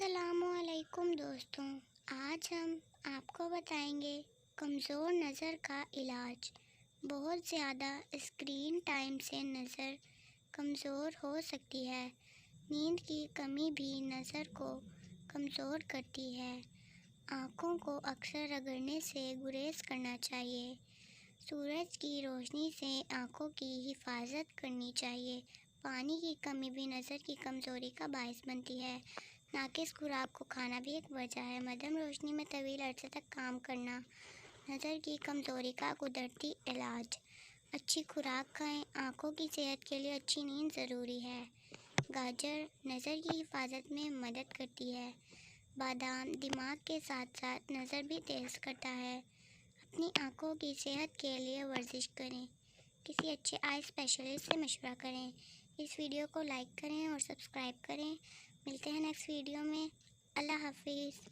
السلام علیکم دوستوں، آج ہم آپ کو بتائیں گے کمزور نظر کا علاج۔ بہت زیادہ اسکرین ٹائم سے نظر کمزور ہو سکتی ہے۔ نیند کی کمی بھی نظر کو کمزور کرتی ہے۔ آنکھوں کو اکثر رگڑنے سے گریز کرنا چاہیے۔ سورج کی روشنی سے آنکھوں کی حفاظت کرنی چاہیے۔ پانی کی کمی بھی نظر کی کمزوری کا باعث بنتی ہے۔ ناقص خوراک کو کھانا بھی ایک وجہ ہے۔ مدھم روشنی میں طویل عرصے تک کام کرنا نظر کی کمزوری کا قدرتی علاج۔ اچھی خوراک کھائیں۔ آنکھوں کی صحت کے لیے اچھی نیند ضروری ہے۔ گاجر نظر کی حفاظت میں مدد کرتی ہے۔ بادام دماغ کے ساتھ ساتھ نظر بھی تیز کرتا ہے۔ اپنی آنکھوں کی صحت کے لیے ورزش کریں۔ کسی اچھے آئی اسپیشلسٹ سے مشورہ کریں۔ اس ویڈیو کو لائک کریں اور سبسکرائب کریں۔ ملتے ہیں نیکسٹ ویڈیو میں۔ اللہ حافظ۔